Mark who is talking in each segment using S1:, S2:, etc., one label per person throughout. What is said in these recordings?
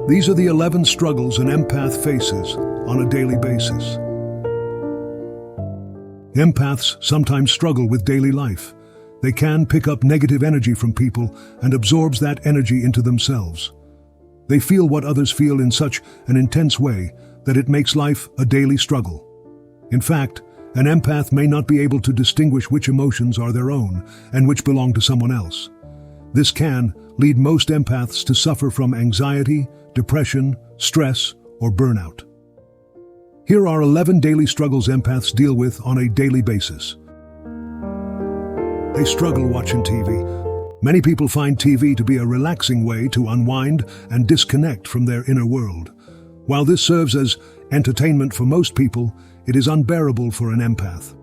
S1: These are the 11 struggles an empath faces on a daily basis. Empaths sometimes struggle with daily life. They can pick up negative energy from people and absorb that energy into themselves. They feel what others feel in such an intense way that it makes life a daily struggle. In fact, an empath may not be able to distinguish which emotions are their own and which belong to someone else. This can lead most empaths to suffer from anxiety, depression, stress, or burnout. Here are 11 daily struggles empaths deal with on a daily basis. They struggle watching TV. Many people find TV to be a relaxing way to unwind and disconnect from their inner world. While this serves as entertainment for most people, it is unbearable for an empath.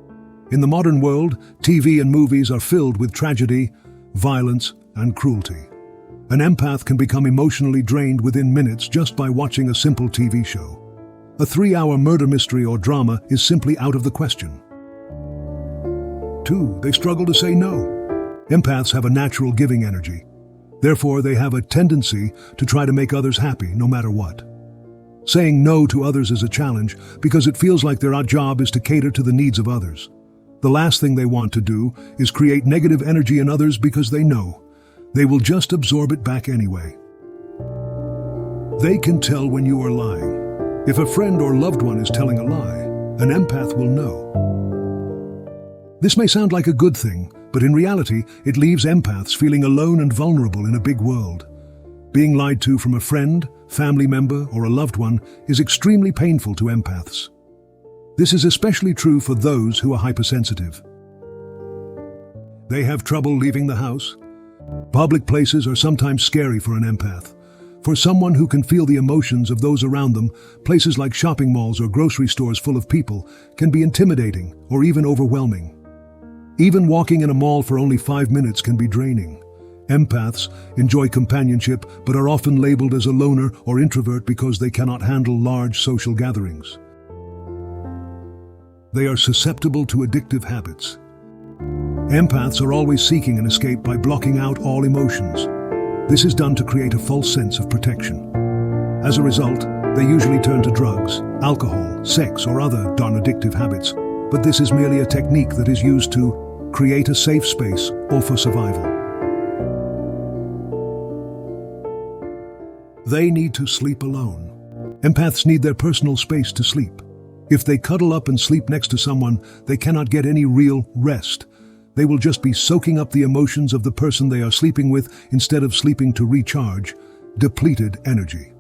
S1: In the modern world, TV and movies are filled with tragedy, violence, and cruelty. An empath can become emotionally drained within minutes just by watching a simple TV show. A 3-hour murder mystery or drama is simply out of the question. 2. They struggle to say no. Empaths have a natural giving energy. Therefore, they have a tendency to try to make others happy no matter what. Saying no to others is a challenge because it feels like their job is to cater to the needs of others. The last thing they want to do is create negative energy in others because they know they will just absorb it back anyway. They can tell when you are lying. If a friend or loved one is telling a lie, an empath will know. This may sound like a good thing, but in reality, it leaves empaths feeling alone and vulnerable in a big world. Being lied to from a friend, family member, or a loved one is extremely painful to empaths. This is especially true for those who are hypersensitive. They have trouble leaving the house. Public places are sometimes scary for an empath. For someone who can feel the emotions of those around them, places like shopping malls or grocery stores full of people can be intimidating or even overwhelming. Even walking in a mall for only 5 minutes can be draining. Empaths enjoy companionship but are often labeled as a loner or introvert because they cannot handle large social gatherings. They are susceptible to addictive habits. Empaths are always seeking an escape by blocking out all emotions. This is done to create a false sense of protection. As a result, they usually turn to drugs, alcohol, sex, or other addictive habits, but this is merely a technique that is used to create a safe space or for survival. They need to sleep alone. Empaths need their personal space to sleep. If they cuddle up and sleep next to someone, they cannot get any real rest. They will just be soaking up the emotions of the person they are sleeping with instead of sleeping to recharge depleted energy.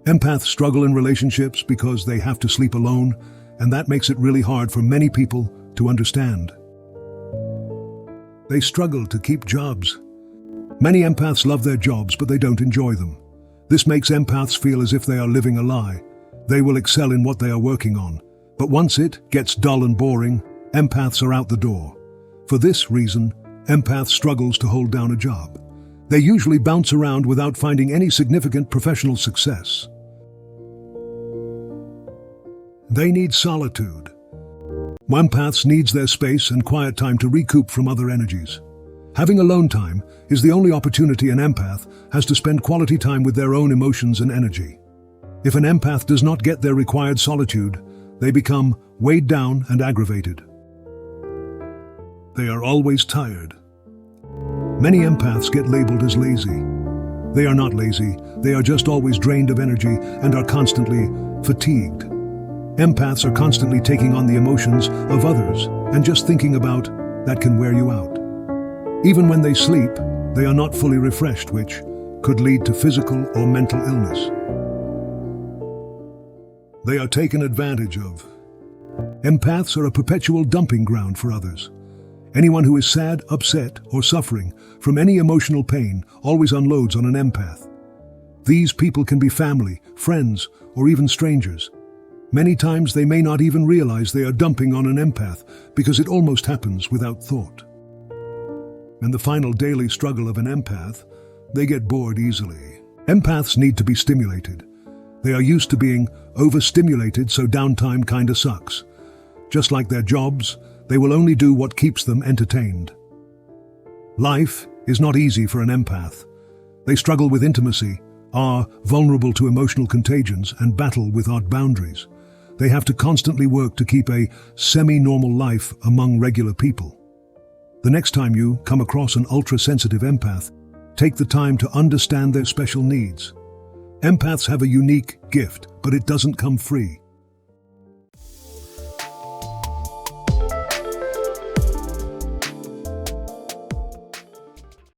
S1: Empaths struggle in relationships because they have to sleep alone, and that makes it really hard for many people to understand. They struggle to keep jobs. Many empaths love their jobs, but they don't enjoy them. This makes empaths feel as if they are living a lie. They will excel in what they are working on, but once it gets dull and boring, empaths are out the door. For this reason, empaths struggles to hold down a job. They usually bounce around without finding any significant professional success. They need solitude. Empaths needs their space and quiet time to recoup from other energies. Having alone time is the only opportunity an empath has to spend quality time with their own emotions and energy. If an empath does not get their required solitude, they become weighed down and aggravated. They are always tired. Many empaths get labeled as lazy. They are not lazy, they are just always drained of energy and are constantly fatigued. Empaths are constantly taking on the emotions of others, and just thinking about that can wear you out. Even when they sleep, they are not fully refreshed, which could lead to physical or mental illness. They are taken advantage of. Empaths are a perpetual dumping ground for others. Anyone who is sad, upset, or suffering from any emotional pain always unloads on an empath. These people can be family, friends, or even strangers. Many times they may not even realize they are dumping on an empath because it almost happens without thought. And the final daily struggle of an empath, they get bored easily. Empaths need to be stimulated. They are used to being overstimulated, so downtime kinda sucks. Just like their jobs, they will only do what keeps them entertained. Life is not easy for an empath. They struggle with intimacy, are vulnerable to emotional contagions and battle with odd boundaries. They have to constantly work to keep a semi-normal life among regular people. The next time you come across an ultra-sensitive empath, take the time to understand their special needs. Empaths have a unique gift, but it doesn't come free.